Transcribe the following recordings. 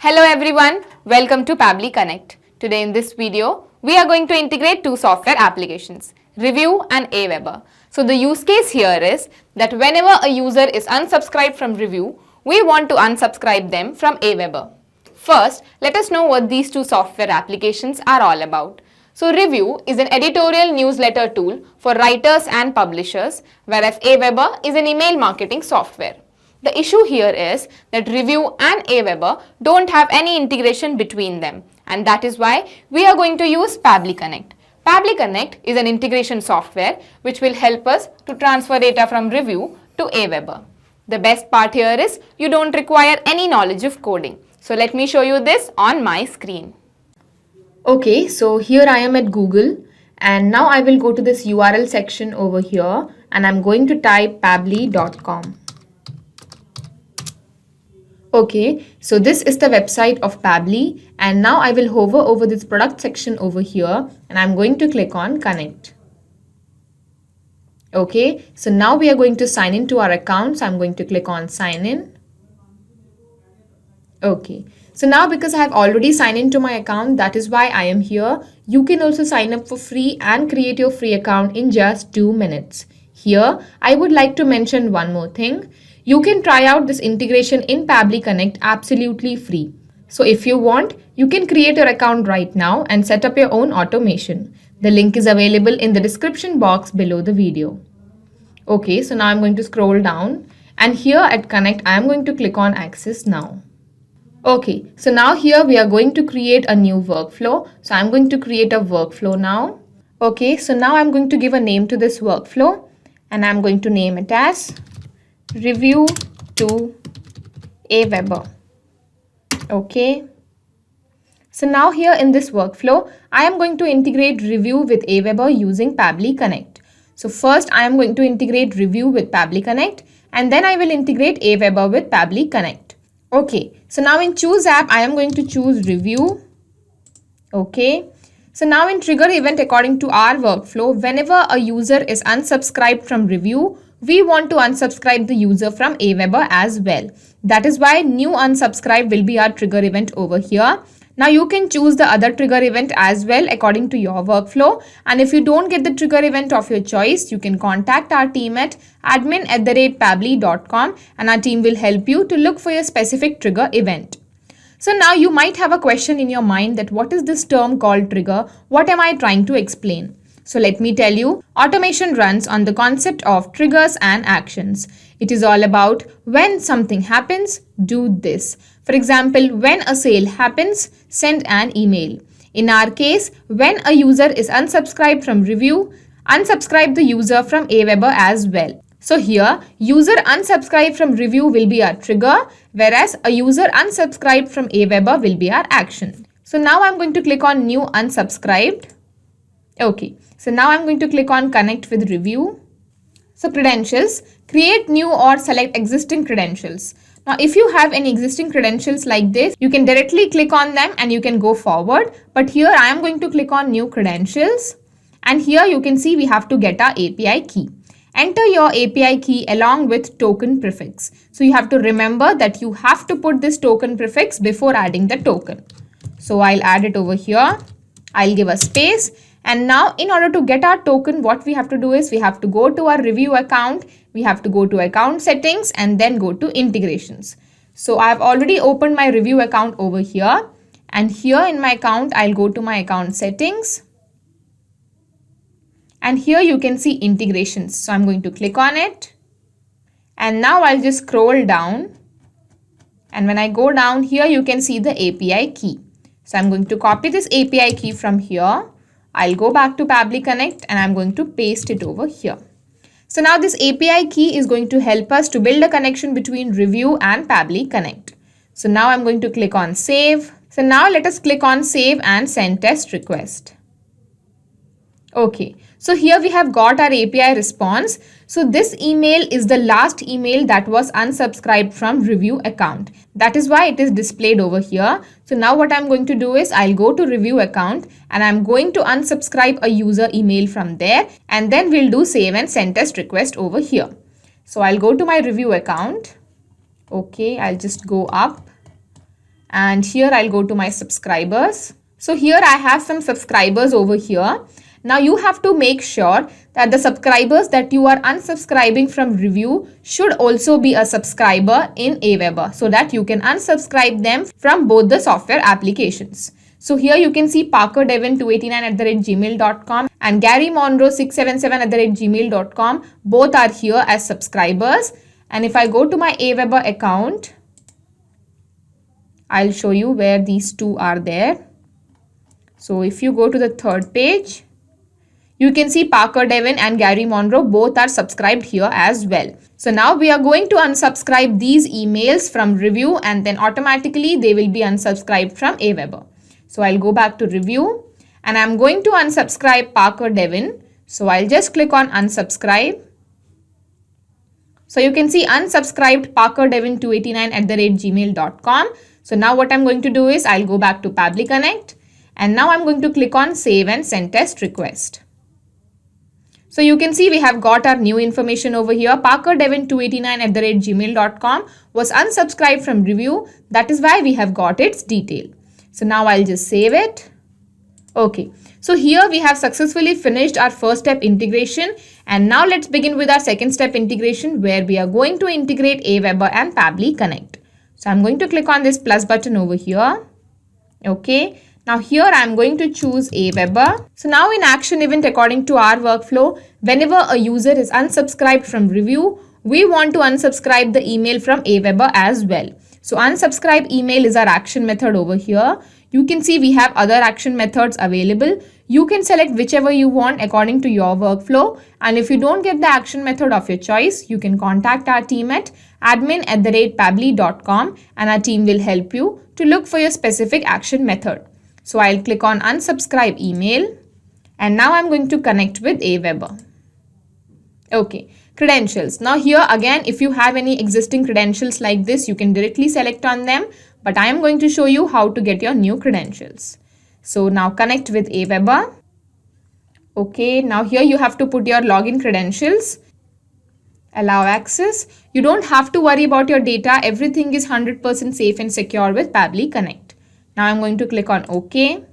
Hello everyone, welcome to Pabbly Connect. Today in this video, we are going to integrate two software applications, Review and Aweber. So the use case here is that whenever a user is unsubscribed from Review, we want to unsubscribe them from Aweber. First, let us know what these two software applications are all about. So Review is an editorial newsletter tool for writers and publishers, whereas Aweber is an email marketing software. The issue here is that Review and Aweber don't have any integration between them, and that is why we are going to use Pabbly Connect. Pabbly Connect is an integration software which will help us to transfer data from Review to Aweber. The best part here is you don't require any knowledge of coding. So let me show you this on my screen. Okay, so here I am at Google and now I will go to this URL section over here and I'm going to type pabbly.com. Okay, so this is the website of Pabbly and now I will hover over this product section over here and I'm going to click on connect. Okay, so now we are going to sign in to our account. So I'm going to click on sign in. Okay, so now because I have already signed into my account, that is why I am here. You can also sign up for free and create your free account in just 2 minutes. Here, I would like to mention one more thing. You can try out this integration in Pabbly Connect absolutely free. So if you want, you can create your account right now and set up your own automation. The link is available in the description box below the video. Okay, so now I'm going to scroll down and here at Connect, I am going to click on Access Now. Okay, so now here we are going to create a new workflow. So I'm going to create a workflow now. Okay, so now I'm going to give a name to this workflow and I'm going to name it as Review to Aweber. Okay. So now here in this workflow, I am going to integrate Review with Aweber using Pabbly Connect. So first I am going to integrate Review with Pabbly Connect and then I will integrate Aweber with Pabbly Connect. Okay. So now in Choose App, I am going to choose Review. Okay. So now in trigger event, according to our workflow, whenever a user is unsubscribed from Review, we want to unsubscribe the user from Aweber as well. That is why new unsubscribe will be our trigger event over here. Now you can choose the other trigger event as well according to your workflow. And if you don't get the trigger event of your choice, you can contact our team at admin@pabbly.com and our team will help you to look for your specific trigger event. So now you might have a question in your mind that what is this term called trigger? What am I trying to explain? So let me tell you, automation runs on the concept of triggers and actions. It is all about when something happens, do this. For example, when a sale happens, send an email. In our case, when a user is unsubscribed from Review, unsubscribe the user from Aweber as well. So here, user unsubscribed from Review will be our trigger, whereas a user unsubscribed from Aweber will be our action. So now I'm going to click on New Unsubscribed. Okay, so now I'm going to click on Connect with Review. So credentials, create new or select existing credentials. Now if you have any existing credentials like this, you can directly click on them and you can go forward. But here I am going to click on New Credentials. And here you can see we have to get our API key. Enter your API key along with token prefix. So you have to remember that you have to put this token prefix before adding the token. So I'll add it over here. I'll give a space. And now in order to get our token, what we have to do is we have to go to our Review account. We have to go to account settings and then go to integrations. So I've already opened my Review account over here. And here in my account, I'll go to my account settings. And here you can see integrations. So I'm going to click on it. And now I'll just scroll down. And when I go down here, you can see the API key. So I'm going to copy this API key from here. I'll go back to Pabbly Connect and I'm going to paste it over here. So now this API key is going to help us to build a connection between Review and Pabbly Connect. So now I'm going to click on Save. So now let us click on Save and Send Test Request. Okay, so here we have got our API response. So this email is the last email that was unsubscribed from Review account. That is why it is displayed over here. So now what I'm going to do is I'll go to Review account and I'm going to unsubscribe a user email from there and then we'll do Save and Send Test Request over here. So I'll go to my Review account. Okay, I'll just go up and here I'll go to my subscribers. So here I have some subscribers over here. Now you have to make sure that the subscribers that you are unsubscribing from review should also be a subscriber in Aweber so that you can unsubscribe them from both the software applications. So here you can see parkerdevin289@gmail.com and garymonroe677@gmail.com. Both are here as subscribers. And if I go to my Aweber account, I'll show you where these two are there. So if you go to the third page, you can see Parker Devin and Gary Monroe both are subscribed here as well. So now we are going to unsubscribe these emails from review and then automatically they will be unsubscribed from Aweber. So I'll go back to review and I'm going to unsubscribe Parker Devin. So I'll just click on unsubscribe. So you can see unsubscribed parkerdevin289@gmail.com. So now what I'm going to do is I'll go back to Pabbly Connect and now I'm going to click on save and send test request. So you can see we have got our new information over here. parkerdevin289@gmail.com was unsubscribed from review. That is why we have got its detail. So now I'll just save it. Okay, so here we have successfully finished our first step integration and now let's begin with our second step integration where we are going to integrate Aweber and Pabbly Connect. So I'm going to click on this plus button over here. Okay, now here I'm going to choose Aweber. So now in action event according to our workflow, whenever a user is unsubscribed from review, we want to unsubscribe the email from Aweber as well. So unsubscribe email is our action method over here. You can see we have other action methods available. You can select whichever you want according to your workflow. And if you don't get the action method of your choice, you can contact our team at admin@pabbly.com and our team will help you to look for your specific action method. So I'll click on unsubscribe email and now I'm going to connect with Aweber. Okay, credentials. Now here again, if you have any existing credentials like this, you can directly select on them. But I am going to show you how to get your new credentials. So now connect with Aweber. Okay, now here you have to put your login credentials. Allow access. You don't have to worry about your data. Everything is 100% safe and secure with Pabbly Connect. Now I'm going to click on OK.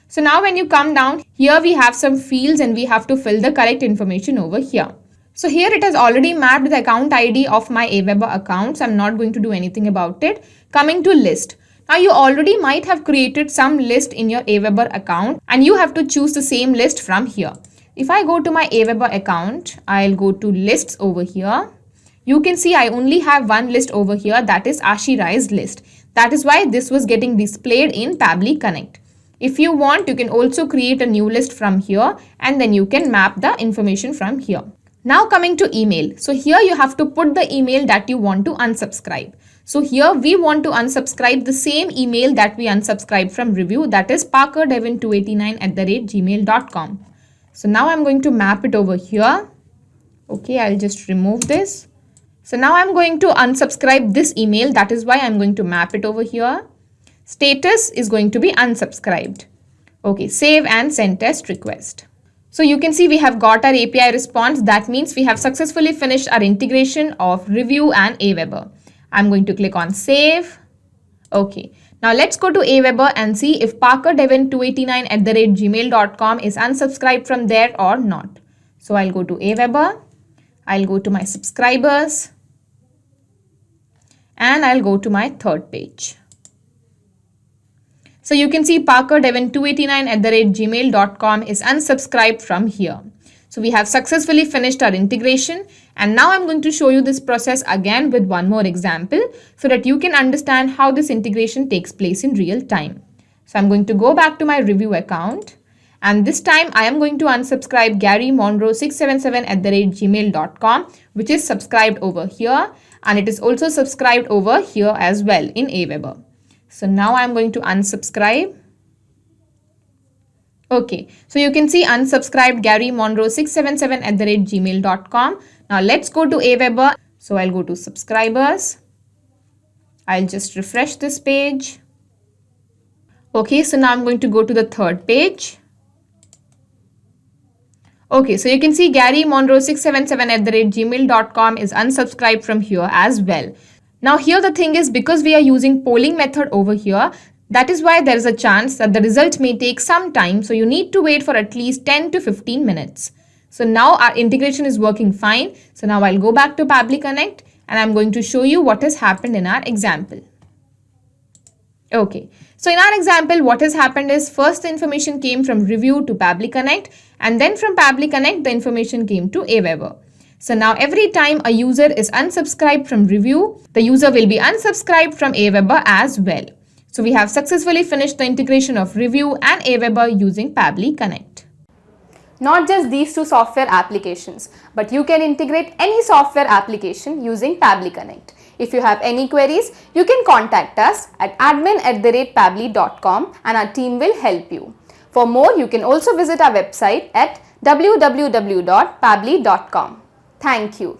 So now when you come down, here we have some fields and we have to fill the correct information over here. So here it has already mapped the account ID of my Aweber account. So I'm not going to do anything about it. Coming to list. Now you already might have created some list in your Aweber account and you have to choose the same list from here. If I go to my Aweber account, I'll go to lists over here. You can see I only have one list over here, that is Ashirai's list. That is why this was getting displayed in Pabbly Connect. If you want, you can also create a new list from here and then you can map the information from here. Now coming to email. So here you have to put the email that you want to unsubscribe. So here we want to unsubscribe the same email that we unsubscribed from review, that is parkerdevin289@gmail.com. So now I'm going to map it over here. Okay, I'll just remove this. So now I'm going to unsubscribe this email. That is why I'm going to map it over here. Status is going to be unsubscribed. Okay, save and send test request. So you can see we have got our API response. That means we have successfully finished our integration of review and Aweber. I'm going to click on save. Okay. Now let's go to Aweber and see if parkerdevin289@gmail.com is unsubscribed from there or not. So I'll go to Aweber. I'll go to my subscribers. And I'll go to my third page. So you can see parkerdevin289@gmail.com is unsubscribed from here. So we have successfully finished our integration and now I'm going to show you this process again with one more example so that you can understand how this integration takes place in real time. So I'm going to go back to my review account and this time I am going to unsubscribe garymonroe677@gmail.com, which is subscribed over here and it is also subscribed over here as well in Aweber. So now I'm going to unsubscribe. Okay, so you can see unsubscribed garymonroe677@gmail.com. Now let's go to Aweber. So I'll go to subscribers. I'll just refresh this page. Okay, so now I'm going to go to the third page. Okay, so you can see garymonroe677@gmail.com is unsubscribed from here as well. Now here the thing is, because we are using polling method over here, that is why there is a chance that the result may take some time. So you need to wait for at least 10 to 15 minutes. So now our integration is working fine. So now I'll go back to Pabbly Connect and I'm going to show you what has happened in our example. Okay, so in our example, what has happened is first the information came from Review to Pabbly Connect, and then from Pabbly Connect, the information came to Aweber. So now every time a user is unsubscribed from Review, the user will be unsubscribed from Aweber as well. So we have successfully finished the integration of Review and Aweber using Pabbly Connect. Not just these two software applications, but you can integrate any software application using Pabbly Connect. If you have any queries, you can contact us at admin@pabbly.com and our team will help you. For more, you can also visit our website at www.pabbly.com. Thank you.